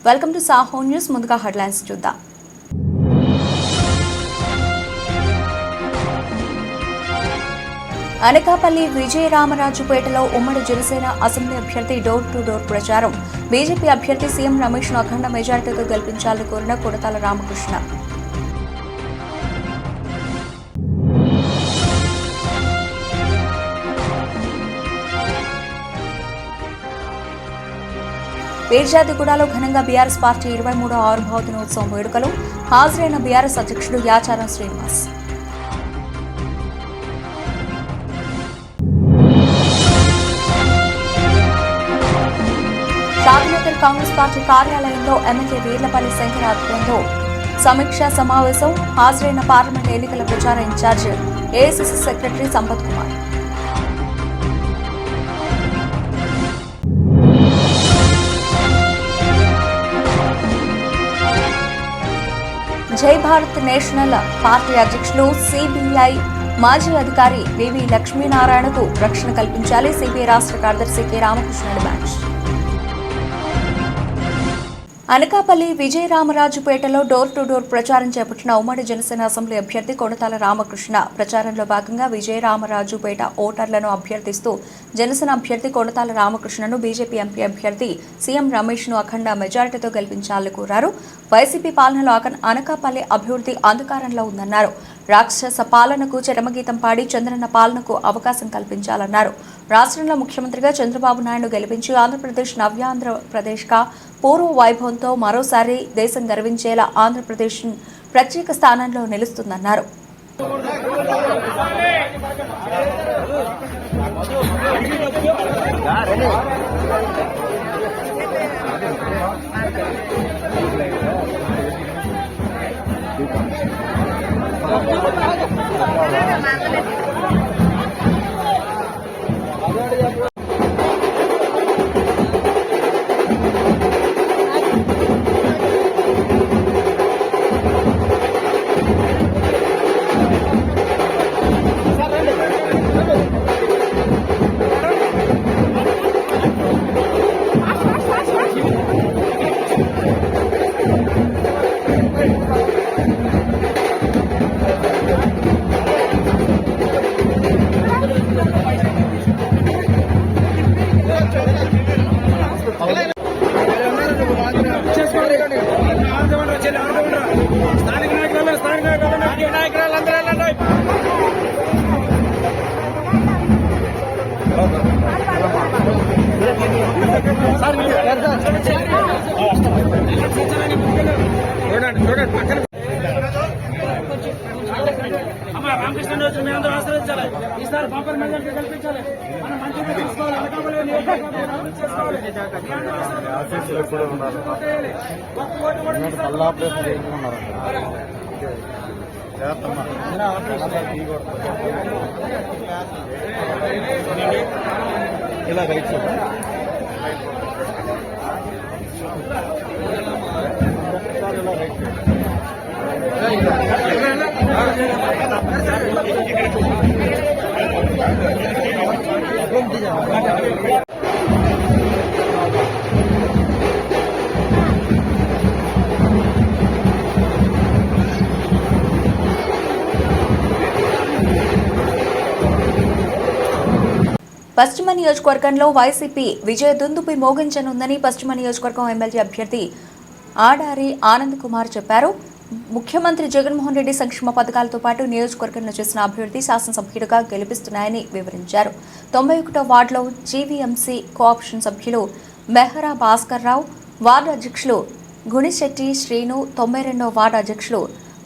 Welcome to Saaho news. ముందుగా headlines చూద్దాం. అనకాపల్లి విజయరామరాజుపేటలో ఉమ్మడి జనసేన అసెంబ్లీ అభ్యర్థి డోర్ టు డోర్ ప్రచారం. బీజేపీ అభ్యర్థి సీఎం రమేష్ ను అఖండ మెజార్టీతో గెలిపించాలని కోరిన కొడతాల రామకృష్ణ. వీర్జాదిగూడలో ఘనంగా బీఆర్ఎస్ పార్టీ 23వ ఆవిర్భావ దినోత్సవం వేడుకలు. హాజరైన బీఆర్ఎస్ అధ్యక్షుడు యాచారం శ్రీనివాస్. షాద్నగర్ కాంగ్రెస్ పార్టీ కార్యాలయంలో ఎమ్మెల్యే వీర్లపల్లి శంకర్ ఆధ్వర్యంలో సమీక్షా సమావేశం. హాజరైన పార్లమెంట్ ఎన్నికల ప్రచార in charge AICC secretary Sampath Kumar. Jai Bharat national party అధ్యక్షులు సిబిఐ మాజీ అధికారి వివి లక్ష్మీనారాయణకు రక్షణ కల్పించాలి. సిబిఐ రాష్ట్ర కార్యదర్శి కె రామకృష్ణ డిమాండ్. అనకాపల్లి విజయరామరాజుపేటలో డోర్ టు డోర్ ప్రచారం చేపట్టిన ఉమ్మడి జనసేన అసెంబ్లీ అభ్యర్థి కొడతాల రామకృష్ణ. ప్రచారంలో భాగంగా విజయరామరాజుపేట ఓటర్లను అభ్యర్థిస్తూ జనసేన అభ్యర్థి కొడతాల రామకృష్ణను బీజేపీ ఎంపీ అభ్యర్థి సీఎం రమేష్ ను అఖండ మెజారిటీతో గెలిపించాలని కోరారు. వైసీపీ పాలనలో అనకాపల్లి అభివృద్ధి అంధకారంలో ఉందన్నారు. రాక్షస పాలనకు చరమగీతం పాడి చంద్రన్న పాలనకు అవకాశం కల్పించాలన్నారు. రాష్ట్రంలో ముఖ్యమంత్రిగా చంద్రబాబు నాయుడు గెలిపించి ఆంధ్రప్రదేశ్ నవ్యాంధ్రప్రదేశ్గా పూర్వ వైభవంతో మరోసారి దేశం గర్వించేలా ఆంధ్రప్రదేశ్ ప్రత్యేక స్థానంలో నిలుస్తుందన్నారు. రామకృష్ణ రోజు మీ అందరూ ఆశ్రయించాలి. ఈసారి బంపర్ మెజారిటీ కల్పించాలి. మనం మంచిగా తీసుకోవాలి. ఇలా రైట్ పశ్చిమ నియోజకవర్గంలో వైసీపీ విజయ దుందుపి మోగించనుందని పశ్చిమ నియోజకవర్గం ఎమ్మెల్యే అభ్యర్థి ఆడారి ఆనంద్ కుమార్ చెప్పారు. ముఖ్యమంత్రి జగన్మోహన్ రెడ్డి సంక్షేమ పథకాలతో పాటు నియోజకవర్గంలో చేసిన అభివృద్ధి శాసనసభ్యుడిగా గెలిపిస్తున్నాయని వివరించారు. 91వ వార్డులో జీవీఎంసీ కోఆప్షన్ సభ్యులు మెహరా భాస్కర్ రావు, వార్డు అధ్యక్షులు గుణిశెట్టి శ్రీను, 92వ వార్డు అధ్యక్షులు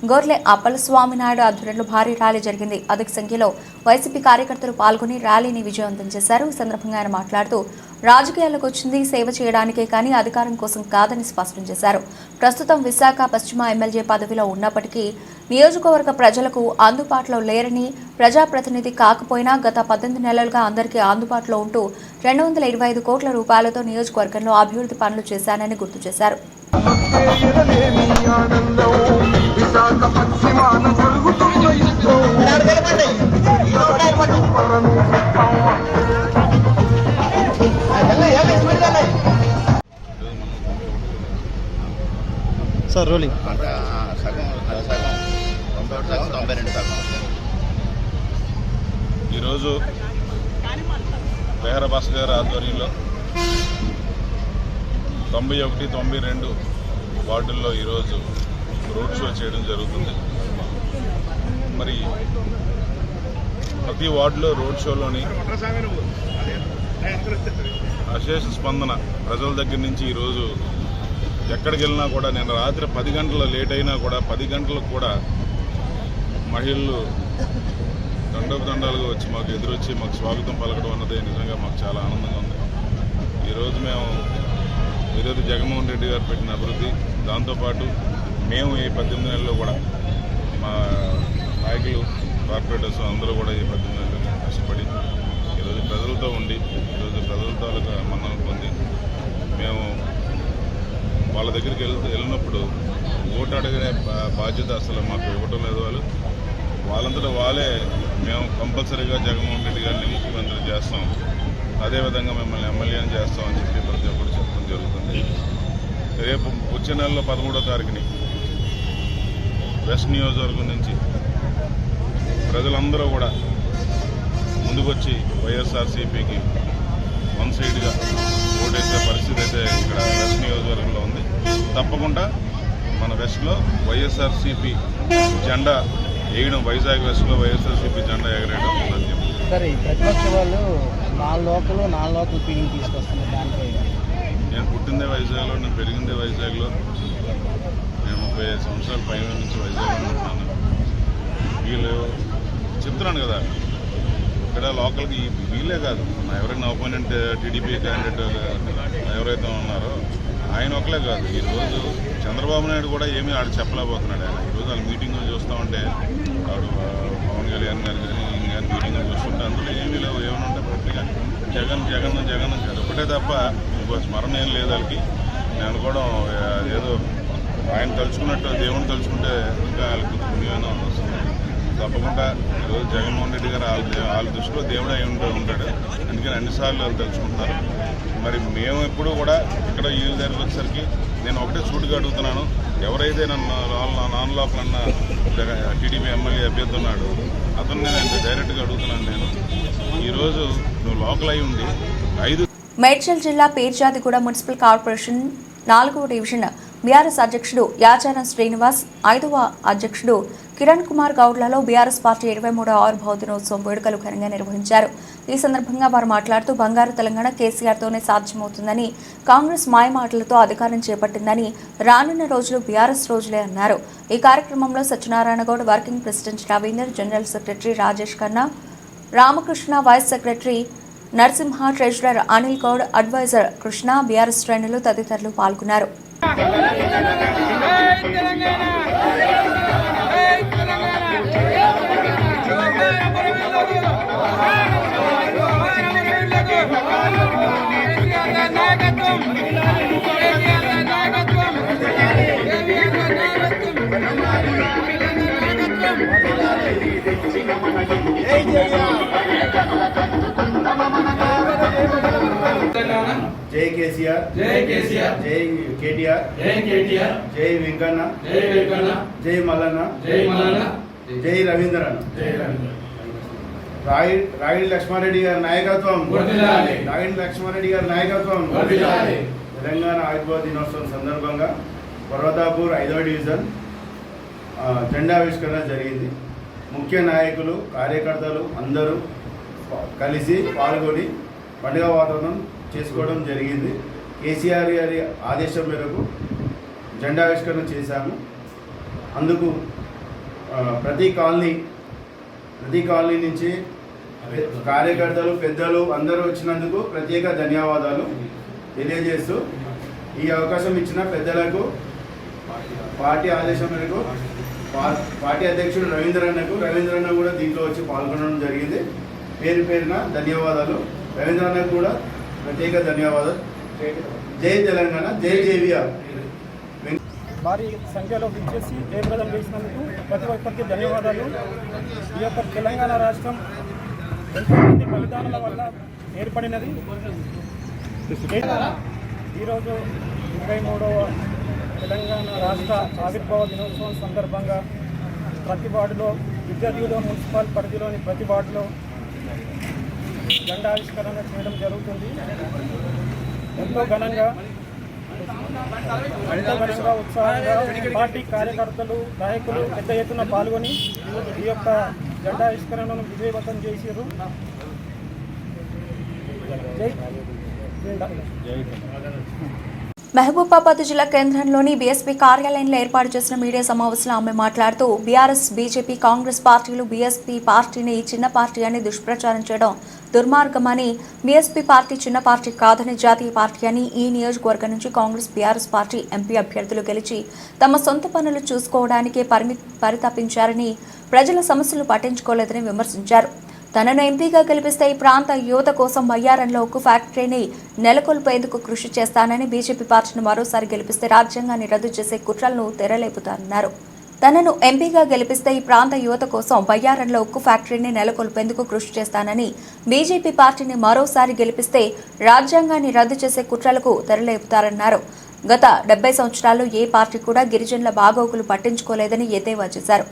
గొర్లె అప్పలస్వామినాయుడు ఆధ్వర్యంలో భారీ ర్యాలీ జరిగింది. అధిక సంఖ్యలో వైసీపీ కార్యకర్తలు పాల్గొని ర్యాలీని విజయవంతం చేశారు. ఈ సందర్భంగా ఆయన మాట్లాడుతూ రాజకీయాలకు వచ్చింది సేవ చేయడానికే కానీ అధికారం కోసం కాదని స్పష్టం చేశారు. ప్రస్తుతం విశాఖ పశ్చిమ ఎమ్మెల్యే పదవిలో ఉన్నప్పటికీ నియోజకవర్గ ప్రజలకు అందుబాటులో లేరని, ప్రజాప్రతినిధి కాకపోయినా గత 18 నెలలుగా అందరికీ అందుబాటులో ఉంటూ 225 కోట్ల రూపాయలతో నియోజకవర్గంలో అభివృద్ధి పనులు చేశానని గుర్తు చేశారు. సార్ రోలింగ్ అంటే సగం అది సగం 91 సగం 92 సగం. ఈరోజు బేహర భాస్కర్ గారి ఆధ్వర్యంలో 91, 92 వార్డుల్లో ఈరోజు రోడ్ షో చేయడం జరుగుతుంది. మరి ప్రతి వార్డులో రోడ్ షోలోని అశేష స్పందన ప్రజల దగ్గర నుంచి ఈరోజు ఎక్కడికి వెళ్ళినా కూడా, నేను రాత్రి 10 గంటల లేట్ అయినా కూడా 10 గంటలకు కూడా మహిళలు దండాలుగా వచ్చి మాకు ఎదురొచ్చి మాకు స్వాగతం పలకడం అన్నది నిజంగా మాకు చాలా ఆనందంగా ఉంది. ఈరోజు మేము ఈరోజు జగన్మోహన్ రెడ్డి గారు పెట్టిన అభివృద్ధి, దాంతోపాటు మేము ఈ 18 నెలల్లో కూడా మా నాయకులు కార్పొరేటర్స్ అందరూ కూడా ఈ 18 నెలలు కష్టపడి ఈరోజు ప్రజలతో ఉండి ఈరోజు ప్రజలతో మన్నన పొంది మేము వాళ్ళ దగ్గరికి వెళ్ళినప్పుడు ఓటు అడిగే బాధ్యత అసలు మాకు ఇవ్వటం లేదు. వాళ్ళంతటా వాళ్ళే మేము కంపల్సరీగా జగన్మోహన్ రెడ్డి గారిని ముఖ్యమంత్రి చేస్తాం, అదేవిధంగా మిమ్మల్ని ఎమ్మెల్యేని చేస్తామని చెప్పి ప్రతి ఒక్కరు చెప్పడం జరుగుతుంది. రేపు వచ్చే నెలలో 13వ తారీఖుని వెస్ట్ నియోజకవర్గం నుంచి ప్రజలందరూ కూడా ముందుకొచ్చి వైఎస్ఆర్సీపీకి వన్ సైడ్గా ఓటేసే పరిస్థితి అయితే ఇక్కడ వెస్ట్ నియోజకవర్గంలో ఉంది. తప్పకుండా మన వెస్ట్లో వైఎస్ఆర్సీపీ జెండా వేయడం, వైజాగ్ వెస్ట్లో వైఎస్ఆర్సీపీ జెండా ఎగరేయడం సాధ్యం. సరే, ప్రతిపక్ష వాళ్ళు 4 లోకల్ ఫీలింగ్ తీసుకొస్తున్నారు. దానిపై నేను పుట్టిందే వైజాగ్లో, నేను పెరిగిందే వైజాగ్లో, నేను 35 సంవత్సరాల పైన నుంచి వైజాగ్లో ఉంటున్నాను. వీళ్ళు చెప్తున్నాను కదా, ఇక్కడ లోకల్కి వీళ్ళే కాదు, ఎవరైనా ఒపోనెంట్ టీడీపీ క్యాండిడేట్ ఎవరైతే ఉన్నారో ఆయన ఒకలే కాదు, ఈరోజు చంద్రబాబు నాయుడు కూడా ఏమీ ఆడు చెప్పలేకపోతున్నాడు. ఆయన ఈరోజు వాళ్ళ మీటింగులు చూస్తూ ఉంటే ఆడు పవన్ కళ్యాణ్ గారు కానీ ఈయన కానీ మీటింగులు చూస్తుంటే అందులో ఏమీ లేవు. ఏమైనా ఉంటే పూర్తిగా జగన్ జగన్ జగన్ ఒకటే తప్ప ఇంకో స్మరణ ఏం లేదు వాళ్ళకి. నేను అనుకోవడం ఏదో ఆయన తలుచుకున్నట్టు దేవుని తలుచుకుంటే ఇంకా వాళ్ళకి పుణ్యమైన వస్తుంది. తప్పకుండా ఈరోజు జగన్మోహన్ రెడ్డి గారు వాళ్ళ దృష్టిలో దేవుడు అయి ఉంటాడు, అందుకని అన్నిసార్లు వాళ్ళు తెలుసుకుంటున్నారు. మరి మేము ఎప్పుడూ కూడా ఇక్కడ ఈ దగ్గరికి వచ్చేసరికి నేను ఒకటే సూటిగా అడుగుతున్నాను, ఎవరైతే నన్ను నాన్ లోకల్ అన్న టీడీపీ ఎమ్మెల్యే అభ్యర్థి ఉన్నాడు అతన్ని నేను డైరెక్ట్గా అడుగుతున్నాను. నేను ఈరోజు నువ్వు లోకల్ అయి ఉండి 5 మేడ్చల్ జిల్లా పీర్జాదిగూడ మున్సిపల్ కార్పొరేషన్ 4వ డివిజన్ బీఆర్ఎస్ అధ్యక్షుడు యాచారం శ్రీనివాస్, 5వ అధ్యక్షుడు కిరణ్ కుమార్ గౌడ్లలో బీఆర్ఎస్ పార్టీ 23వ ఆవిర్భావ దినోత్సవం వేడుకలు ఘనంగా నిర్వహించారు. ఈ సందర్భంగా వారు మాట్లాడుతూ బంగారు తెలంగాణ కేసీఆర్తోనే సాధ్యమవుతుందని, కాంగ్రెస్ మాయమాటలతో అధికారం చేపట్టిందని, రానున్న రోజులు బీఆర్ఎస్ రోజులే అన్నారు. ఈ కార్యక్రమంలో Satyanarayana Goud, working president Ravinder, general secretary Rajesh Khanna, Ramakrishna, vice secretary Narasimha, treasurer Anil Goud, adviser Krishna, BRS శ్రేణులు తదితరులు పాల్గొన్నారు. జై కేసీఆర్, జై కేసీఆర్, జై కేటీఆర్, జై కేటీఆర్, జై వెంకన్న, జై వెంకన్న, జై మల్లన్న, జై మల్లన్న, జై రవీంద్రన్న, జై రవీంద్ర. రాగిడి లక్ష్మారెడ్డి గారి నాయకత్వం, రాగిడి లక్ష్మారెడ్డి గారి నాయకత్వం. తెలంగాణ ఆవిర్భావ దినోత్సవం సందర్భంగా పర్వతాపూర్ 5వ డివిజన్ జెండావిష్కరణ జరిగింది. ముఖ్య నాయకులు, కార్యకర్తలు అందరూ కలిసి పాల్గొని పండుగ వాతావరణం చేసుకోవడం జరిగింది. కేసీఆర్ గారి ఆదేశం మేరకు జెండావిష్కరణ చేశాము. అందుకు ప్రతి కాలనీ నుంచి కార్యకర్తలు, పెద్దలు అందరూ వచ్చినందుకు ప్రత్యేక ధన్యవాదాలు తెలియజేస్తూ, ఈ అవకాశం ఇచ్చిన పెద్దలకు, పార్టీ ఆదేశం మేరకు పార్టీ అధ్యక్షుడు రవీంద్రన్న కూడా దీంట్లో వచ్చి పాల్గొనడం జరిగింది. పేరు పేరున ధన్యవాదాలు. రవీంద్రన్నకు కూడా ప్రత్యేక ధన్యవాదాలు. జై తెలంగాణ, జై జేవిఆర్. భారీ సంఖ్యలో విచ్చేసి జయప్రదం చేసినందుకు ప్రతి ఒక్కరికి ధన్యవాదాలు. ఈ యొక్క తెలంగాణ రాష్ట్రం ఎంతోమంది బలిదానాల వల్ల ఏర్పడినది. ఈరోజు 23వ తెలంగాణ రాష్ట్ర ఆవిర్భావ దినోత్సవం సందర్భంగా ప్రతి వార్డులో విద్యార్థులు మున్సిపల్ పరిధిలోని ప్రతి వార్డులో జెండావిష్కరణ చేయడం జరుగుతుంది. ఎంతో ఘనంగా ఉత్సాహంగా పార్టీ కార్యకర్తలు నాయకులు పెద్ద ఎత్తున పాల్గొని ఈ యొక్క జెండావిష్కరణను విజయవంతం చేశారు. మహబూబాబాద్ జిల్లా కేంద్రంలోని బీఎస్పీ కార్యాలయంలో ఏర్పాటు చేసిన మీడియా సమావేశంలో ఆమె మాట్లాడుతూ బీఆర్ఎస్, బీజేపీ, కాంగ్రెస్ పార్టీలు బీఎస్పీ పార్టీని చిన్న పార్టీ అని దుష్ప్రచారం చేయడం దుర్మార్గమని, బీఎస్పీ పార్టీ చిన్న పార్టీ కాదని జాతీయ పార్టీ అని, ఈ నియోజకవర్గం నుంచి కాంగ్రెస్, బీఆర్ఎస్ పార్టీ ఎంపీ అభ్యర్థులు గెలిచి తమ సొంత పనులు చూసుకోవడానికే పరితపించారని, ప్రజల సమస్యలు పట్టించుకోలేదని విమర్శించారు. తనను ఎంపీగా గెలిపిస్తే ఈ ప్రాంత యువత కోసం బయ్యారంలో ఉక్కు ఫ్యాక్టరీని నెలకొల్పేందుకు కృషి చేస్తానని, బీజేపీ పార్టీని మరోసారి గెలిపిస్తే రాజ్యాంగాన్ని రద్దు చేసే కుట్రలను తెరలేపుతారన్నారు. తనను ఎంపీగా గెలిపిస్తే ఈ ప్రాంత యువత కోసం బయ్యారంలో ఉక్కు ఫ్యాక్టరీని నెలకొల్పేందుకు కృషి చేస్తానని, బీజేపీ పార్టీని మరోసారి గెలిపిస్తే రాజ్యాంగాన్ని రద్దు చేసే కుట్రలకు తెరలేపుతారన్నారు. గత 70 సంవత్సరాల్లో ఏ పార్టీ కూడా గిరిజనుల బాగోగులు పట్టించుకోలేదని ఎద్దేవా చేశారు.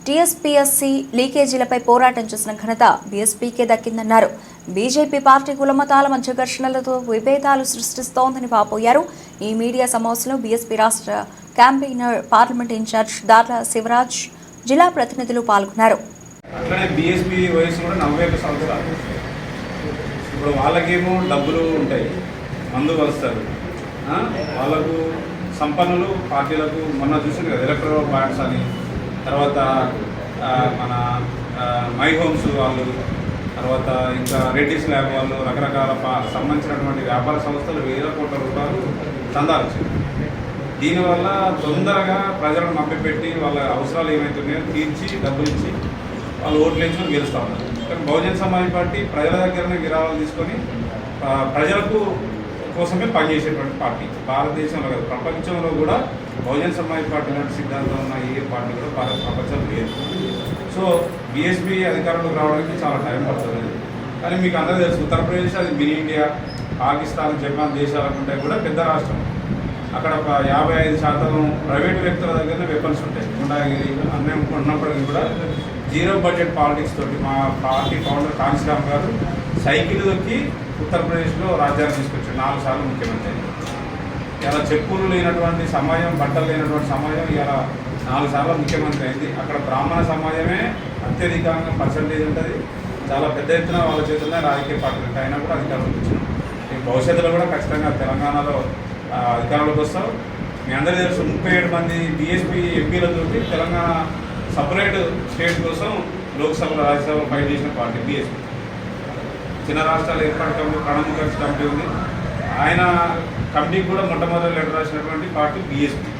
టీఎస్పీఎస్సీ లీకేజీలపై పోరాటం చేసిన ఘనత బీఎస్పీకే దక్కిందన్నారు. బీజేపీ పార్టీ కులమతాల మధ్య ఘర్షణలతో విభేదాలు సృష్టిస్తోందని వాపోయారు. ఈ మీడియా సమావేశంలో బీఎస్పీ రాష్ట్ర campaigner, parliament in charge Datla Shivaraj, జిల్లా ప్రతినిధులు పాల్గొన్నారు. అట్లనే బీఎస్పీ వయసు కూడా 41 సంవత్సరాలు. ఇప్పుడు వాళ్ళకేమో డబ్బులు ఉంటాయి, మందు కలుస్తారు, వాళ్ళకు సంపన్నులు పార్టీలకు మొన్న చూసింది కదా ఎలక్ట్రల్ బాండ్స్ అని, తర్వాత మన మై హోమ్స్ వాళ్ళు, తర్వాత ఇంకా రెడ్డిస్ ల్యాబ్ వాళ్ళు, రకరకాల సంబంధించినటువంటి వ్యాపార సంస్థలు వేల కోట్ల రూపాయలు చందాలు వచ్చింది. దీనివల్ల తొందరగా ప్రజలను మభ్యపెట్టి వాళ్ళ అవసరాలు ఏమైతున్నాయో తీర్చి డబ్బులు ఇచ్చి వాళ్ళు ఓట్లు వేసుకొని గెలుస్తూ ఉన్నారు. కానీ బహుజన సమాజ్ పార్టీ ప్రజల దగ్గరనే విరాళాలు తీసుకొని ప్రజలకు కోసమే పనిచేసేటువంటి పార్టీ. భారతదేశంలో కాదు, ప్రపంచంలో కూడా బహుజన సమాజ్ పార్టీ లాంటి సిద్ధాంతం ఉన్న ఏ పార్టీ కూడా ప్రపంచంలో లేదు. సో బీఎస్పీ అధికారంలోకి రావడానికి చాలా టైం పడుతుంది. కానీ మీకు అందరూ తెలుసు, ఉత్తరప్రదేశ్ అది మినీ ఇండియా, పాకిస్తాన్, జపాన్ దేశాల కంటే కూడా పెద్ద రాష్ట్రం. అక్కడ 55% ప్రైవేటు వ్యక్తుల దగ్గరనే వెపన్స్ ఉంటాయి. గుండాగిరి అన్నీ ఉన్నప్పటికీ కూడా జీరో బడ్జెట్ పాలిటిక్స్ తోటి మా పార్టీ ఫౌండర్ కాంశీరామ్ గారు సైకిల్ దొక్కి ఉత్తరప్రదేశ్లో రాజ్యాన్ని తీసుకొచ్చాడు. 4 సార్లు ముఖ్యమంత్రి. ఇలా చెప్పులు లేనటువంటి సమాజం, బట్టలు లేనటువంటి సమాజం ఇలా 4 సార్లు ముఖ్యమంత్రి అయింది. అక్కడ బ్రాహ్మణ సమాజమే అత్యధికంగా పర్సంటేజ్ ఉంటుంది. చాలా పెద్ద ఎత్తున వాళ్ళ చేతుల్లో రాజకీయ పార్టీలకు అయినా కూడా అధికారంలోకి వచ్చినాం. భవిష్యత్తులో కూడా ఖచ్చితంగా తెలంగాణలో అధికారంలోకి వస్తాం. మీ అందరూ తెలుసు, 37 మంది బీఎస్పీ ఎంపీలతో తెలంగాణ సపరేట్ స్టేట్ కోసం లోక్సభలో, రాజ్యసభలో ఫైట్ చేసిన పార్టీ బీఎస్పీ. చిన్న రాష్ట్రాల ఏర్పాటు కమిటీ, ప్రణబ్ ముఖర్జీ కమిటీ ఉంది. ఆయన కమిటీకి కూడా మొట్టమొదటి లెటర్ రాసినటువంటి పార్టీ బీఎస్పీ.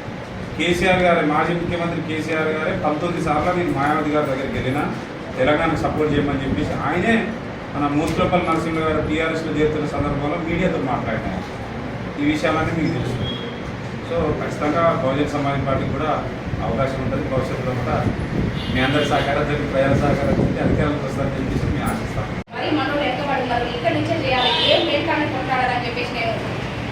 కేసీఆర్ గారే, మాజీ ముఖ్యమంత్రి కేసీఆర్ గారే 19 సార్లు నేను మాయావతి గారి దగ్గరికి వెళ్ళినా తెలంగాణకు సపోర్ట్ చేయమని చెప్పేసి ఆయనే మన మూసులపల్లి నరసింహ గారు టీఆర్ఎస్లో చేరుతున్న సందర్భంలో మీడియాతో మాట్లాడినారు. ఈ విషయాలన్నీ మీకు తెలుసు. సో ఖచ్చితంగా బహుజన సమాజ్ పార్టీకి కూడా అవకాశం ఉంటుంది. భవిష్యత్తులో కూడా మీ అందరి సహకారంతో, ప్రజల సహకారంతో అధికారులకు వస్తారని చెప్పేసి మేము ఆశిస్తాం. మరి మనోళ్ళు ఎంతమంది ఉన్నారు, ఇక్కడ నుంచే చేయాలి, ఏం మేల్కాన్ని కొట్టాడని చెప్పేసి నేను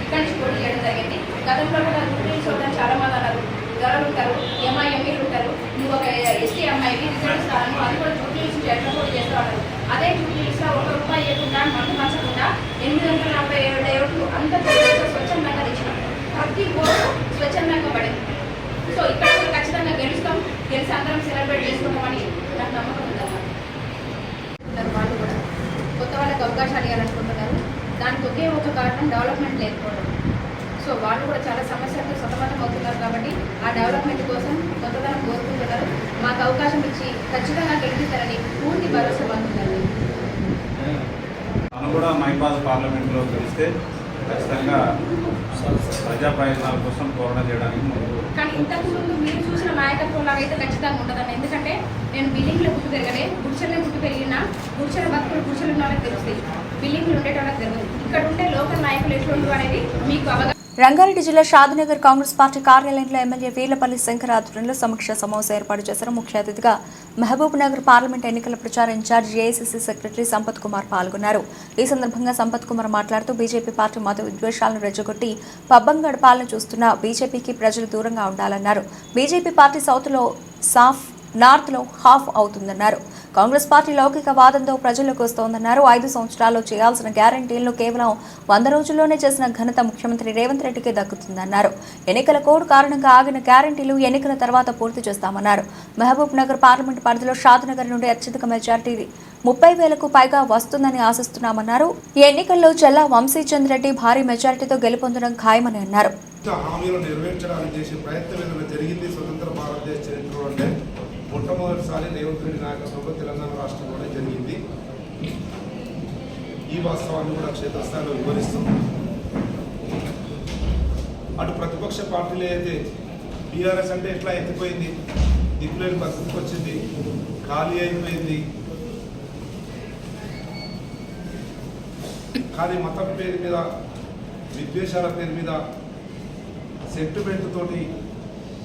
ఇక్కడ నుంచి పోటీ చేయడం జరిగింది. గతంలో కూడా రూపీస్ చూడడానికి చాలా మంది అన్నారు, ధరలు ఉంటారు, ఎంఐఎంఈలు ఉంటారు, నువ్వు ఒక ఎస్టీ అమ్మాయికి రిజల్ట్ ఇస్తాను, అది కూడా రూపీస్ ఎట్లా పోటీ చేస్తూ ఉన్నారు. అదే రూపీస్లో ₹1 ఇవ్వకుండా, మందు పంచకుండా 847 అంత స్వచ్ఛందంగా తెచ్చినాం. ప్రతి ఓటు స్వచ్ఛందంగా పడింది. సో ఇక్కడ కూడా ఖచ్చితంగా గెలుస్తాం, గెలిచి అందరం సెలబ్రేట్ చేసుకుంటామని నాకు నమ్మకం ఉందన్నమాట. వాళ్ళు కూడా కొత్త వాళ్ళకి అవకాశాలు ఇవ్వాలనుకుంటున్నారు. దానికి ఒకే ఒక కారణం డెవలప్మెంట్ లేకపోవడం. సో వాళ్ళు కూడా చాలా సమస్యలతో సతమతం అవుతున్నారు. కాబట్టి ఆ డెవలప్మెంట్ కోసం కొత్తదనం కోరుకుంటున్నారు. మాకు అవకాశం ఇచ్చి ఖచ్చితంగా గెలిపిస్తారని పూర్తి భరోసా పొందుతుంది. తను కూడా మైబాద్ పార్లమెంట్లో గెలిస్తే ఖచ్చితంగా ప్రజా ప్రయోజనాల కోసం పోరాటం చేయడానికి ముందు. కానీ ఇంతకుముందు మీరు చూసిన నాయకత్వం లాగా అయితే ఖచ్చితంగా ఉంటుందని. ఎందుకంటే నేను బిల్డింగ్లో పుట్టి పెరగలే, గుడిసెలే పుట్టి పెరిగినా గుడిసెల భక్తులు గుడిసెలు ఉన్న వాళ్ళకి తెలుస్తాయి, బిల్డింగ్లు ఉండేటోళ్ళకి తెలియదు. ఇక్కడ ఉంటే లోకల్ నాయకులు ఎటువంటి అనేది మీకు అవగాహన. రంగారెడ్డి జిల్లా షాద్నగర్ కాంగ్రెస్ పార్టీ కార్యాలయంలో ఎమ్మెల్యే వీర్లపల్లి శంకర్ ఆధ్వర్యంలో సమీక్ష సమావేశం ఏర్పాటు చేశారు. ముఖ్య అతిథిగా మహబూబ్ నగర్ పార్లమెంట్ ఎన్నికల ప్రచార in charge AICC secretary Sampath Kumar పాల్గొన్నారు. ఈ సందర్భంగా సంపత్ కుమార్ మాట్లాడుతూ బీజేపీ పార్టీ మత విద్వేషాలను రెచ్చగొట్టి పబ్బం గడపాలను చూస్తున్న బీజేపీకి ప్రజలు దూరంగా ఉండాలన్నారు. బీజేపీ పార్టీ సౌత్లో సాఫ్, నార్త్లో హాఫ్ అవుతుందన్నారు. కాంగ్రెస్ పార్టీ లౌకికవాదంతో ప్రజల్లోకి వస్తోందన్నారు. 5 సంవత్సరాల్లో చేయాల్సిన గ్యారంటీలను కేవలం 100 రోజుల్లోనే చేసిన ఘనత ముఖ్యమంత్రి రేవంత్ రెడ్డికి దక్కుతుందన్నారు. ఎన్నికల కోడ్ కారణంగా ఆగిన గ్యారంటీలు ఎన్నికల తర్వాత పూర్తి చేస్తామన్నారు. మహబూబ్ నగర్ పార్లమెంట్ పరిధిలో షాద్నగర్ నుండి అత్యధిక మెజార్టీ 30,000కు పైగా వస్తుందని ఆశిస్తున్నామన్నారు. ఈ ఎన్నికల్లో చెల్లా వంశీచంద్ రెడ్డి భారీ మెజార్టీతో గెలుపొందడం ఖాయమని అన్నారు. హామీలు నెరవేర్చడానికి చేసే ప్రయత్నం ఏదైనా జరిగింది స్వతంత్ర భారతదేశ చరిత్రలో అంటే మొట్టమొదటిసారి రేవంత్ రెడ్డి నాయకత్వంలో తెలంగాణ రాష్ట్రంలోనే జరిగింది. ఈ వాస్తవాన్ని కూడా క్షేత్రస్థాయిలో వివరిస్తూ అటు ప్రతిపక్ష పార్టీలు అయితే టీఆర్ఎస్ అంటే ఎట్లా ఎత్తిపోయింది, దిక్కులేని పరిస్థితికి వచ్చింది, ఖాళీ అయిపోయింది. కానీ మతం పేరు మీద, విద్వేషాల పేరు మీద, సెంటిమెంట్ తోటి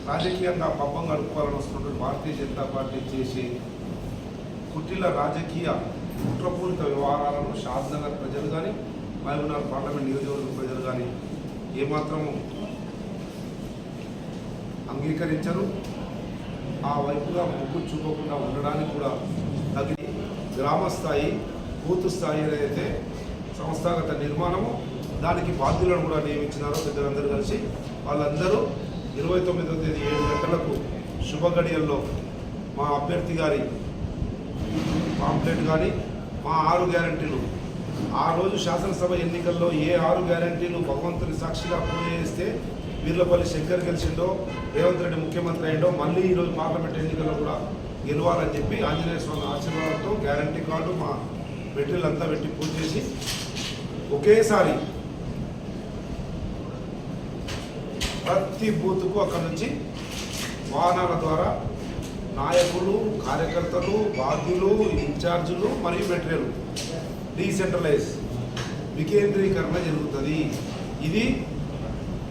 రాజకీయంగా పబ్బం గడుపుకోవాలని వస్తున్నటువంటి భారతీయ జనతా పార్టీ చేసి కుట్టిల రాజకీయ కుట్రపూరిత వ్యవహారాలను షాద్నగర్ ప్రజలు కానీ, మహబూబ్నగర్ పార్లమెంట్ నియోజకవర్గ ప్రజలు కానీ ఏమాత్రము అంగీకరించరు. ఆ వైపుగా మొగ్గు చూపకుండా ఉండడానికి కూడా తగిన గ్రామ స్థాయి, బూత్ స్థాయి ఏదైతే సంస్థాగత నిర్మాణము, దానికి బాధ్యులను కూడా నియమించినారో పెద్దలందరూ కలిసి వాళ్ళందరూ 29వ తేదీ 7 గంటలకు శుభ గడియల్లో మా అభ్యర్థి గారి పాంప్లెట్ కానీ, మా 6 గ్యారంటీలు, ఆ రోజు శాసనసభ ఎన్నికల్లో ఏ 6 గ్యారంటీలు భగవంతుని సాక్షిగా పూజ చేస్తే వీర్లపల్లి శంకర్ గెలిచిండో, రేవంత్ రెడ్డి ముఖ్యమంత్రి అయిండో, మళ్ళీ ఈరోజు పార్లమెంట్ ఎన్నికల్లో కూడా గెలవాలని చెప్పి ఆంజనేయ స్వామి ఆశీర్వాదంతో గ్యారంటీ కార్డు మా మెటీరియల్ అంతా పెట్టి పూజ చేసి ఒకేసారి ప్రతి బూత్కు అక్కడి నుంచి వాహనాల ద్వారా నాయకులు, కార్యకర్తలు, బాధ్యులు, ఇన్ఛార్జీలు మరియు మెటీరియల్ డీసెంట్రలైజ్ వికేంద్రీకరణ జరుగుతుంది. ఇది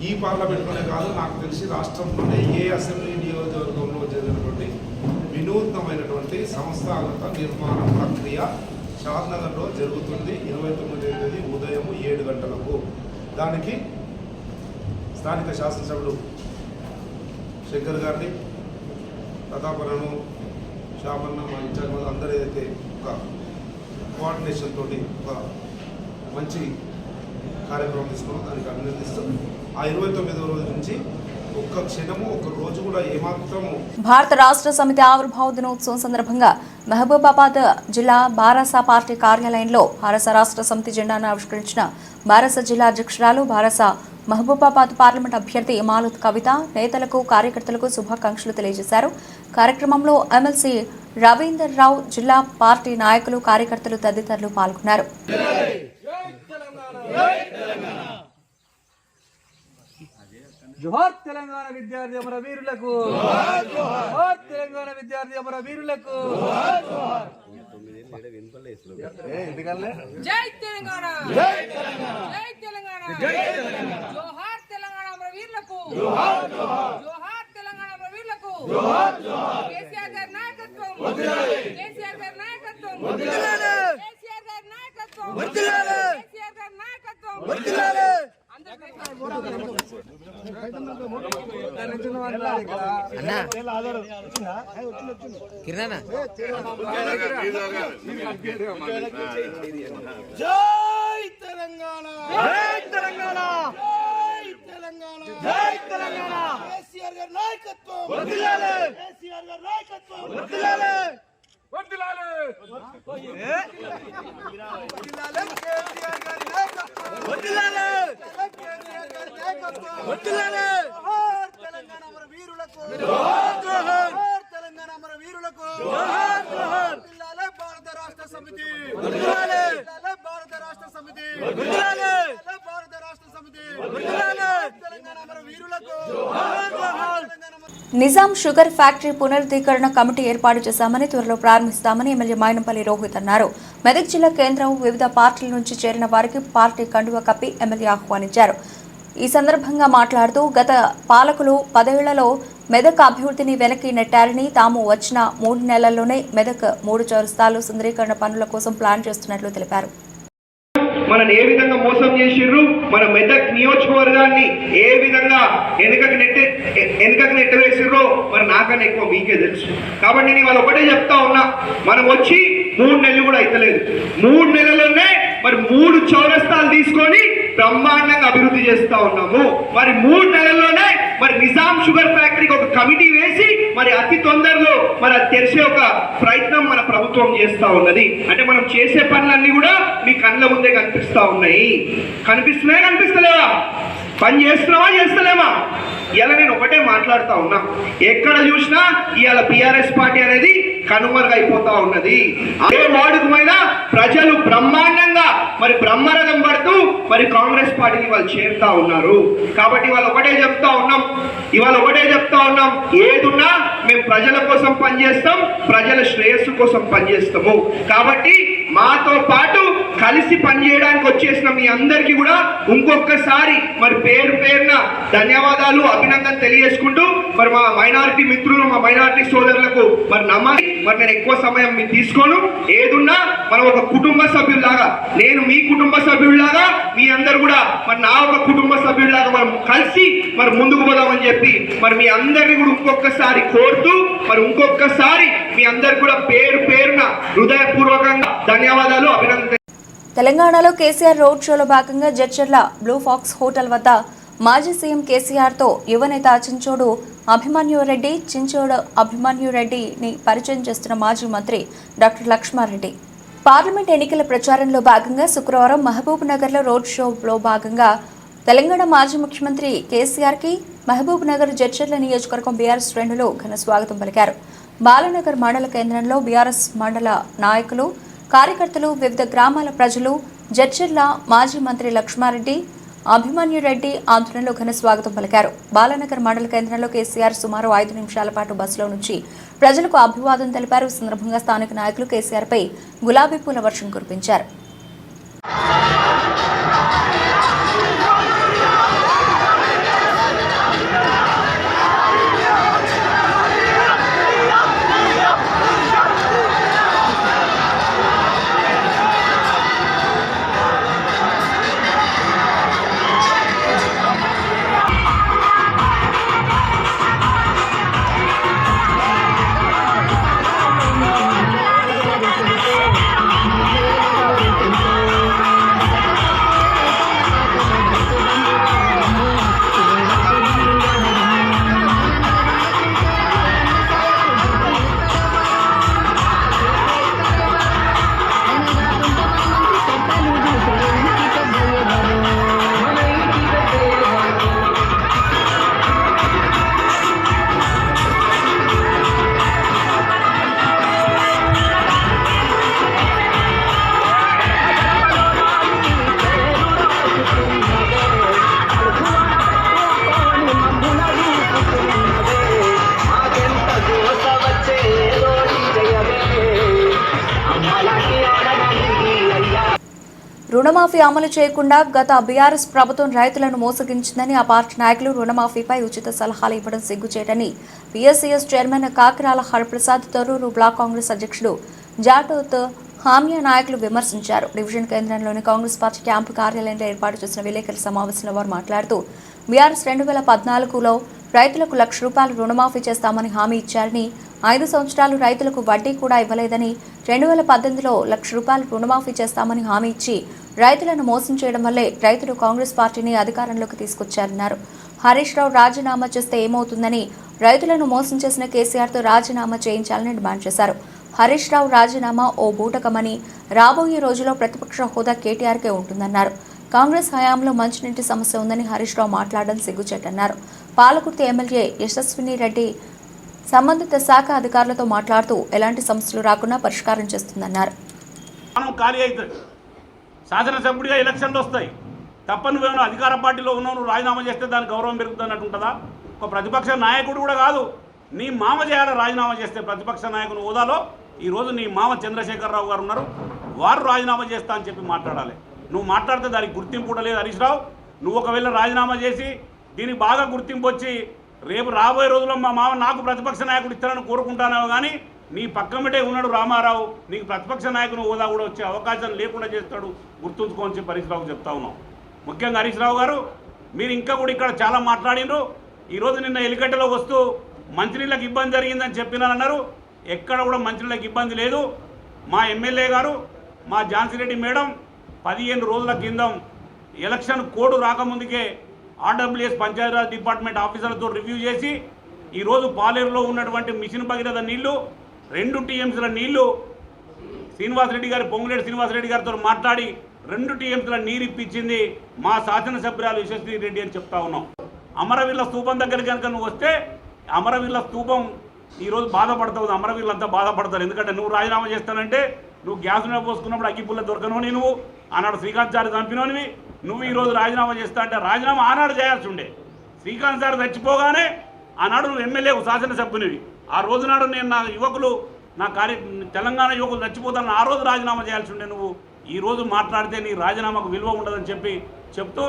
ఈ పార్లమెంట్లోనే కాదు, నాకు తెలిసి రాష్ట్రంలోనే ఏ అసెంబ్లీ నియోజకవర్గంలో జరిగినటువంటి వినూత్నమైనటువంటి సంస్థాగత నిర్మాణ ప్రక్రియ షాద్నగర్లో జరుగుతుంది. 29వ తేదీ ఉదయం 7 గంటలకు. దానికి స్థానిక శాసనసభ్యులు శంకర్ గారిని, ప్రతాపనను, శామన్న, మా ఇన్ఛార్జ్ అందరూ ఏదైతే ఒక కోఆర్డినేషన్ తోటి ఒక మంచి కార్యక్రమం తీసుకున్నాం, దానికి అభినందిస్తూ ఆ 29వ రోజు నుంచి ఒక్క క్షణము, ఒక్క రోజు కూడా ఏమాత్రము. భారత రాష్ట్ర సమితి ఆవిర్భావ దినోత్సవం సందర్భంగా మహబూబాబాద్ జిల్లా బారాస పార్టీ కార్యాలయంలో భారత రాష్ట్ర సమితి జెండాను ఆవిష్కరించిన బారాస జిల్లా అధ్యక్షురాలు, బారాస మహబూబాబాద్ పార్లమెంట్ అభ్యర్థి మాలుత్ కవిత నేతలకు, కార్యకర్తలకు శుభాకాంక్షలు తెలియజేశారు. కార్యక్రమంలో ఎమ్మెల్సీ రవీందర్ రావు, జిల్లా పార్టీ నాయకులు, కార్యకర్తలు తదితరులు పాల్గొన్నారు. జోహార్ తెలంగాణ విద్యార్థి అమర వీరులకు, జోహార్ తెలంగాణ విద్యార్థి అమర వీరులకు, జై తెలంగాణ, జై తెలంగాణ, జై తెలంగాణ, జోహార్ తెలంగాణ అమర వీరులకు, జోహార్ తెలంగాణ అమర వీరులకు, కేసీఆర్ గారి నాయకత్వం, కేసీఆర్ గారి నాయకత్వం, కేసీఆర్ గారి నాయకత్వం, కేసీఆర్ గారి నాయకత్వం. జై తెలంగాణ, జై తెలంగాణ, జై తెలంగాణ. కేసీఆర్ గారి నాయకత్వం వర్ధిల్లాలి, కేసీఆర్ గారి నాయకత్వం వర్ధిల్లాలి, వర్ధిల్లాలి, కేసీఆర్ గారి నాయకత్వం వర్ధిల్లాలి, కేసీఆర్ గారి నాయకత్వం వర్ధిల్లాలి. జోహార్ తెలంగాణ అమర వీరులకు, జోహార్ జోహార్ తెలంగాణ అమర వీరులకు, జోహార్ జోహార్. వర్ధిల్లాలి భారత రాష్ట్ర సమితి, వర్ధిల్లాలి భారత రాష్ట్ర సమితి, వర్ధిల్లాలి భారత రాష్ట్ర సమితి, వర్ధిల్లాలి తెలంగాణ అమర వీరులకు, జోహార్ జోహార్. నిజాం షుగర్ ఫ్యాక్టరీ పునరుద్ధీకరణ కమిటీ ఏర్పాటు చేశామని, త్వరలో ప్రారంభిస్తామని ఎమ్మెల్యే మైనంపల్లి రోహిత్ అన్నారు. మెదక్ జిల్లా కేంద్రం వివిధ పార్టీల నుంచి చేరిన వారికి పార్టీ కండువా కప్పి ఎమ్మెల్యే ఆహ్వానించారు. ఈ సందర్భంగా మాట్లాడుతూ గత పాలకులు 10 ఏళ్లలో మెదక్ అభివృద్ధిని వెనక్కి నెట్టారని, తాము వచ్చిన 3 నెలల్లోనే మెదక్ 3 చౌరస్తాలు సుందరీకరణ పనుల కోసం ప్లాన్ చేస్తున్నట్లు తెలిపారు. మనని ఏ విధంగా మోసం చేసిర్రు, మన మెదక్ నియోజకవర్గాన్ని ఏ విధంగా వెనుకకు నెట్టవేసిర్రో మరి నాకన్నా ఎక్కువ మీకే తెలుసు. కాబట్టి నేను వాళ్ళు ఒకటే చెప్తా ఉన్నా, మనం వచ్చి 3 నెలలు కూడా అయితలేదు. 3 నెలల్లోనే మరి 3 చౌరస్తాలు తీసుకొని బ్రహ్మాండంగా అభివృద్ధి చేస్తా ఉన్నాము. మరి 3 నెలల్లోనే మరి నిజాం షుగర్ ఫ్యాక్టరీకి ఒక కమిటీ వేసి మరి అతి తొందరలో మరి అది తెరిచే ఒక ప్రయత్నం మన ప్రభుత్వం చేస్తా ఉన్నది. అంటే మనం చేసే పనులన్నీ కూడా మీ కళ్ళ ముందే కనిపిస్తా ఉన్నాయి. కనిపిస్తున్నాయా, కనిపిస్తలేవా? పని చేస్తున్నావా, చేస్తలేమా? ఇలా నేను ఒకటే మాట్లాడుతూ ఉన్నా, ఎక్కడ చూసినా ఇవాళ బీఆర్ఎస్ పార్టీ అనేది కనుమరుగైపోతా ఉన్నది. అదే వార్డుకు పోయినా ప్రజలు బ్రహ్మాండంగా మరి బ్రహ్మరథం పడుతూ మరి కాంగ్రెస్ పార్టీని వాళ్ళు చేరుతా ఉన్నారు. కాబట్టి ఇవాళ ఒకటే చెప్తా ఉన్నాం, ఏదున్నా మేము ప్రజల కోసం పనిచేస్తాం, ప్రజల శ్రేయస్సు కోసం పనిచేస్తాము. కాబట్టి మాతో పాటు కలిసి పనిచేయడానికి వచ్చేసిన మీ అందరికీ కూడా ఇంకొకసారి మరి పేరున ధన్యవాదాలు, అభినందన తెలియజేసుకుంటూ మరి మా మైనారిటీ మిత్రులు, మా మైనారిటీ సోదరులకు మరి నమ్మాలి. మరి నేను ఎక్కువ సమయం మీరు తీసుకోను. ఏదున్నా మనం ఒక కుటుంబ సభ్యుల్లాగా, నేను మీ కుటుంబ సభ్యుల్లాగా, మీ అందరు కూడా మరి నా ఒక కుటుంబ సభ్యుల్లాగా మనం కలిసి మరి ముందుకు పోదామని చెప్పి మరి మీ అందరినీ కూడా ఇంకొకసారి కోరుతూ మరి ఇంకొకసారి మీ అందరు కూడా పేరున హృదయపూర్వకంగా ధన్యవాదాలు, అభినందన. తెలంగాణలో కేసీఆర్ రోడ్ షోలో భాగంగా జడ్చర్ల బ్లూ ఫాక్స్ హోటల్ వద్ద మాజీ సీఎం కేసీఆర్తో యువనేత చించోడు అభిమన్యు రెడ్డిని పరిచయం చేస్తున్న మాజీ మంత్రి డాక్టర్ లక్ష్మారెడ్డి. పార్లమెంట్ ఎన్నికల ప్రచారంలో భాగంగా శుక్రవారం మహబూబ్ నగర్లో రోడ్ షోలో భాగంగా తెలంగాణ మాజీ ముఖ్యమంత్రి కేసీఆర్కి మహబూబ్ నగర్ జడ్చర్ల నియోజకవర్గం బీఆర్ఎస్ శ్రేణులు ఘన స్వాగతం పలికారు. బాలనగర్ మండల కేంద్రంలో బీఆర్ఎస్ మండల నాయకులు, కార్యకర్తలు, వివిధ గ్రామాల ప్రజలు జడ్చర్ల మాజీ మంత్రి లక్ష్మారెడ్డి, అభిమన్యు రెడ్డి ఆధ్వర్యంలో ఘన స్వాగతం పలికారు. బాలనగర్ మండల కేంద్రంలో కేసీఆర్ సుమారు 5 నిమిషాల పాటు బస్సులో నుంచి ప్రజలకు అభివాదం తెలిపారు. ఈ సందర్భంగా స్థానిక నాయకులు కేసీఆర్పై గులాబీ పూల వర్షం కురిపించారు. రుణమాఫీ అమలు చేయకుండా గత బీఆర్ఎస్ ప్రభుత్వం రైతులను మోసగించిందని ఆ పార్టీ నాయకులు రుణమాఫీపై ఉచిత సలహాలు ఇవ్వడం సిగ్గుచేటని PSCS chairman Kakirala Hariprasad, Torrur block Congress అధ్యక్షుడు జాటోత్ హామియా నాయకులు విమర్శించారు. డివిజన్ కేంద్రంలోని కాంగ్రెస్ పార్టీ క్యాంపు కార్యాలయంలో ఏర్పాటు చేసిన విలేకరుల సమావేశంలో వారు మాట్లాడుతూ బీఆర్ఎస్ 2014లో రైతులకు ₹1,00,000 రుణమాఫీ చేస్తామని హామీ ఇచ్చారని, 5 సంవత్సరాలు రైతులకు వడ్డీ కూడా ఇవ్వలేదని, 2018లో ₹1,00,000 రుణమాఫీ చేస్తామని హామీ ఇచ్చి రైతులను మోసం చేయడం వల్లే రైతులు కాంగ్రెస్ పార్టీని అధికారంలోకి తీసుకొచ్చారన్నారు. హరీష్ రావు రాజీనామా చేస్తే ఏమవుతుందని, రైతులను మోసం చేసిన కేసీఆర్తో రాజీనామా చేయించాలని డిమాండ్ చేశారు. హరీష్ రావు రాజీనామా ఓ బూటకమని, రాబోయే రోజుల్లో ప్రతిపక్ష హోదా కేటీఆర్కే ఉంటుందన్నారు. కాంగ్రెస్ హయాంలో మంచినీటి సమస్య ఉందని హరీష్ రావు మాట్లాడడం సిగ్గుచేటన్నారు. పాలకుర్తి ఎమ్మెల్యే యశస్విని రెడ్డి సంబంధిత శాఖ అధికారులతో మాట్లాడుతూ ఎలాంటి సమస్యలు రాకుండా పరిష్కారం చేస్తుందన్నారు. శాసనసభ్యుడిగా ఎలక్షన్లు వస్తాయి, తప్ప నువ్వేమో అధికార పార్టీలో ఉన్నావు, నువ్వు రాజీనామా చేస్తే దానికి గౌరవం పెరుగుతున్నట్టు ఉంటుందా? ఒక ప్రతిపక్ష నాయకుడు కూడా కాదు, నీ మామ చేయాలి రాజీనామా చేస్తే. ప్రతిపక్ష నాయకుని హోదాలో ఈరోజు నీ మామ చంద్రశేఖరరావు గారు ఉన్నారు, వారు రాజీనామా చేస్తా అని చెప్పి మాట్లాడాలి. నువ్వు మాట్లాడితే దానికి గుర్తింపు కూడా లేదు హరీష్ రావు. నువ్వు ఒకవేళ రాజీనామా చేసి దీనికి బాగా గుర్తింపు వచ్చి రేపు రాబోయే రోజుల్లో మా మామ నాకు ప్రతిపక్ష నాయకుడు ఇస్తానని కోరుకుంటానేమో కానీ నీ పక్కమిటే ఉన్నాడు రామారావు, నీకు ప్రతిపక్ష నాయకుని హోదా కూడా వచ్చే అవకాశం లేకుండా చేస్తాడు, గుర్తుంచుకోని చెప్పి హరీష్ రావుకు చెప్తా ఉన్నాం. ముఖ్యంగా హరీష్ రావు గారు మీరు ఇంకా కూడా ఇక్కడ చాలా మాట్లాడినరు. ఈరోజు నిన్న ఎలికట్టలో వస్తూ మంత్రిలకు ఇబ్బంది జరిగిందని చెప్పినారన్నారు. ఎక్కడ కూడా మంత్రులకు ఇబ్బంది లేదు. మా ఎమ్మెల్యే గారు మా ఝాన్సీ రెడ్డి మేడం 15 రోజుల కిందం ఎలక్షన్ కోడ్ రాకముందుకే ఆర్డబ్ల్యూఎస్ పంచాయతీరాజ్ డిపార్ట్మెంట్ ఆఫీసర్లతో రివ్యూ చేసి ఈరోజు పాలేరులో ఉన్నటువంటి మిషన్ భగీరథ నీళ్లు 2 టీఎంసీల నీళ్లు శ్రీనివాసరెడ్డి గారు పొంగులేటి శ్రీనివాసరెడ్డి గారితో మాట్లాడి 2 టీఎంసీల నీరు ఇప్పించింది మా శాసనసభ్యురాలు యశస్వి రెడ్డి అని చెప్తా ఉన్నాం. అమరవీరుల స్తూపం దగ్గరికి కనుక నువ్వు వస్తే అమరవీరుల స్తూపం ఈరోజు బాధపడతావు. అమరవీరులంతా బాధపడతారు. ఎందుకంటే నువ్వు రాజీనామా చేస్తానంటే నువ్వు గ్యాస్ మీద పోసుకున్నప్పుడు అగ్గిపుల్ల దొరకనోని, నువ్వు ఆనాడు శ్రీకాంత్ సార్ చంపినోనివి, నువ్వు ఈరోజు రాజీనామా చేస్తా అంటే రాజీనామా ఆనాడు చేయాల్సి ఉండే. శ్రీకాంత్ సార్ చచ్చిపోగానే ఆనాడు నువ్వు ఎమ్మెల్యే శాసనసభ్యునివి. ఆ రోజునాడు నేను నా యువకులు నా తెలంగాణ యువకులు చచ్చిపోతానని ఆ రోజు రాజీనామా చేయాల్సి ఉండే. నువ్వు ఈరోజు మాట్లాడితే నీ రాజీనామాకు విలువ ఉండదని చెప్తూ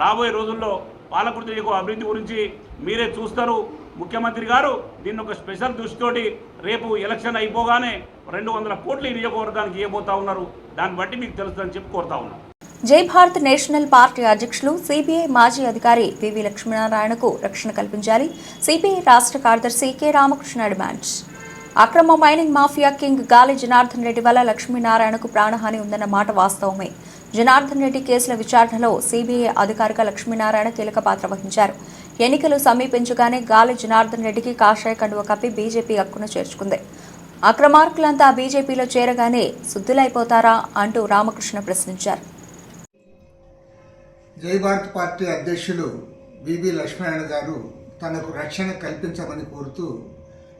రాబోయే రోజుల్లో పాలకుర్తి అభివృద్ధి గురించి మీరే చూస్తారు. ముఖ్యమంత్రి గారు దీన్ని ఒక స్పెషల్ దృష్టితోటి రేపు ఎలక్షన్ అయిపోగానే 200 కోట్లు ఈ నియోజకవర్గానికి ఇవ్వబోతా ఉన్నారు. దాన్ని బట్టి మీకు తెలుస్తుందని చెప్పి కోరుతా ఉన్నాం. జై భారత్ నేషనల్ పార్టీ అధ్యక్షులు సిపిఐ మాజీ అధికారి వివి లక్ష్మీనారాయణకు రక్షణ కల్పించాలి. సిపిఐ రాష్ట్ర కార్యదర్శి కె రామకృష్ణ డిమాండ్స్. అక్రమ మైనింగ్ మాఫియా కింగ్ గాలి జనార్దన్ రెడ్డి వల్ల లక్ష్మీనారాయణకు ప్రాణహాని ఉందన్న మాట వాస్తవమే. జనార్దన్ రెడ్డి కేసుల విచారణలో సిబిఐ అధికారిగా లక్ష్మీనారాయణ కీలక పాత్ర వహించారు. ఎన్నికలు సమీపించగానే గాలి జనార్దన్ రెడ్డికి కాషాయ కండువ కప్పి బీజేపీ హక్కును చేర్చుకుంది. అక్రమార్కులంతా బీజేపీలో చేరగానే శుద్ధులైపోతారా అంటూ రామకృష్ణ ప్రశ్నించారు. జై భారత్ పార్టీ అధ్యక్షులు వివి లక్ష్మీనారాయణ గారు తనకు రక్షణ కల్పించమని కోరుతూ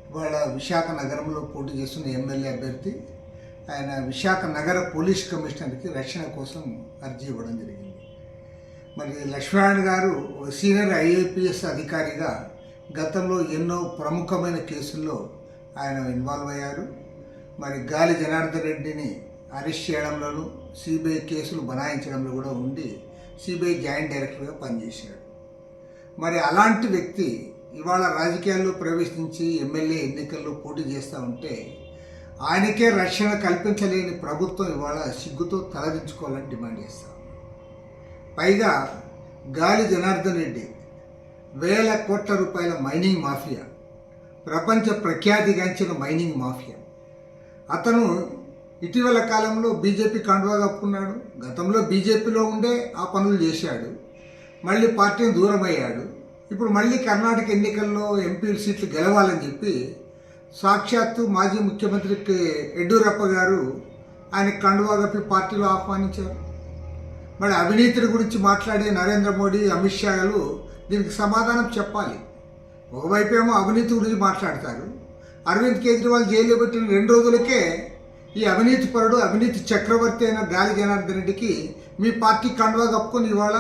ఇవాళ విశాఖ నగరంలో పోటీ చేస్తున్న ఎమ్మెల్యే అభ్యర్థి ఆయన విశాఖ నగర పోలీస్ కమిషనర్కి రక్షణ కోసం అర్జీ ఇవ్వడం జరిగింది. మరి లక్ష్మీనారాయణ గారు సీనియర్ ఐఏపీఎస్ అధికారిగా గతంలో ఎన్నో ప్రముఖమైన కేసుల్లో ఆయన ఇన్వాల్వ్ అయ్యారు. మరి గాలి జనార్దన్ రెడ్డిని అరెస్ట్ చేయడంలోనూ సిబిఐ కేసులు బనాయించడంలో కూడా ఉండి సిబిఐ జాయింట్ డైరెక్టర్గా పనిచేశాడు. మరి అలాంటి వ్యక్తి ఇవాళ రాజకీయాల్లో ప్రవేశించి ఎమ్మెల్యే ఎన్నికల్లో పోటీ చేస్తూ ఉంటే ఆయనకే రక్షణ కల్పించలేని ప్రభుత్వం ఇవాళ సిగ్గుతో తలదించుకోవాలని డిమాండ్ చేస్తాం. పైగా గాలి జనార్దన్ రెడ్డి వేల కోట్ల రూపాయల మైనింగ్ మాఫియా, ప్రపంచ ప్రఖ్యాతిగాంచిన మైనింగ్ మాఫియా. అతను ఇటీవల కాలంలో బీజేపీ కండువా కప్పుకున్నాడు. గతంలో బీజేపీలో ఉండే ఆ పనులు చేశాడు. మళ్ళీ పార్టీని దూరం అయ్యాడు. ఇప్పుడు మళ్ళీ కర్ణాటక ఎన్నికల్లో ఎంపీ సీట్లు గెలవాలని చెప్పి సాక్షాత్తు మాజీ ముఖ్యమంత్రి యడ్యూరప్ప గారు ఆయన కండువా కప్పి పార్టీలో ఆహ్వానించారు. మరి అవినీతి గురించి మాట్లాడే నరేంద్ర మోడీ, అమిత్ షాలు దీనికి సమాధానం చెప్పాలి. ఒకవైపేమో అవినీతి గురించి మాట్లాడతారు. అరవింద్ కేజ్రీవాల్ జైల్లో పెట్టిన 2 రోజులకే ఈ అవినీతి పరుడు, అవినీతి చక్రవర్తి అయిన గాలి జనార్దన్ రెడ్డికి మీ పార్టీ కండువా కప్పుకొని ఇవాళ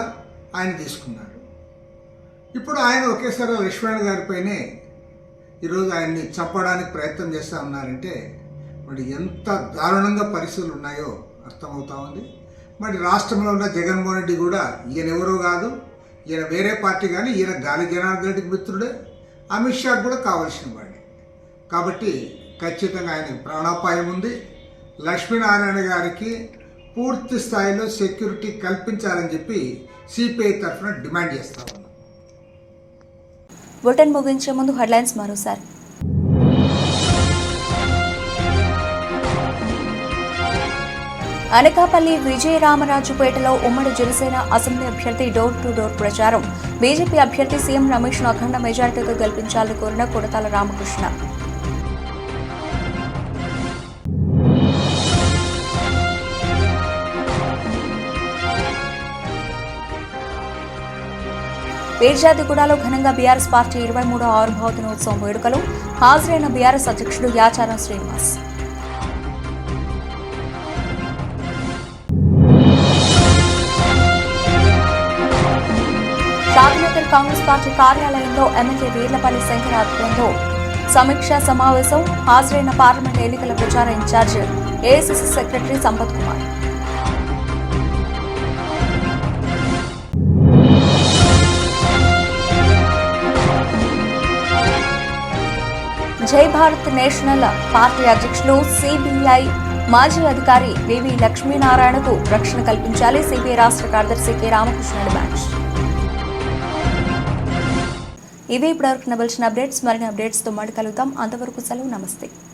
ఆయన తీసుకున్నారు. ఇప్పుడు ఆయన ఒకేసారి లక్ష్మణ్ గారిపైనే ఈరోజు ఆయన్ని చంపడానికి ప్రయత్నం చేస్తూ ఉన్నారంటే మరి ఎంత దారుణంగా పరిస్థితులు ఉన్నాయో అర్థమవుతా ఉంది. మరి రాష్ట్రంలో ఉన్న జగన్మోహన్ రెడ్డి కూడా ఈయన ఎవరో కాదు, ఈయన వేరే పార్టీ కానీ ఈయన గాలి జనార్దన్ రెడ్డికి మిత్రుడే, అమిత్ షాకు కూడా కావాల్సిన వాడే. కాబట్టి ఖచ్చితంగా ఆయనకు ప్రాణాపాయం ఉంది. లక్ష్మీనారాయణ గారికి పూర్తి స్థాయిలో సెక్యూరిటీ కల్పించాలని చెప్పి సిపిఐ తరఫున డిమాండ్ చేస్తా ఉన్నాం. బులెటిన్ ముగించే ముందు హెడ్లైన్స్ మరోసారి. అనకాపల్లి విజయరామరాజుపేటలో ఉమ్మడి జనసేన అసెంబ్లీ అభ్యర్థి డోర్ టు డోర్ ప్రచారం. బీజేపీ అభ్యర్థి సీఎం రమేష్ను అఖండ మెజార్టీతో గెలిపించాలని కోరిన కొడతాల రామకృష్ణ. వీర్జాదిగూడలో ఘనంగా బీఆర్ఎస్ పార్టీ 23వ ఆవిర్భావ దినోత్సవం వేడుకలు. హాజరైన బీఆర్ఎస్ అధ్యక్షుడు యాచారం శ్రీనివాస్. షాద్నగర్ కాంగ్రెస్ పార్టీ కార్యాలయంలో ఎమ్మెల్యే వీర్లపల్లి శంకర్ ఆధ్వర్యంలో సమీక్షా సమావేశం. హాజరైన పార్లమెంట్ ఎన్నికల ప్రచార in charge AICC secretary Sampath Kumar. Jai Bharat national party అధ్యక్షులు సిబిఐ మాజీ అధికారి వివి లక్ష్మీనారాయణకు రక్షణ కల్పించాలి. సిబిఐ రాష్ట్ర కార్యదర్శి కె రామకృష్ణ డిమాండ్. ఇవే ఇప్పటివరకు నవలసిన అప్డేట్స్. మరిన్ని అప్డేట్స్తో మళ్ళీ కలుద్దాం. అంతవరకు సెలవు. నమస్తే.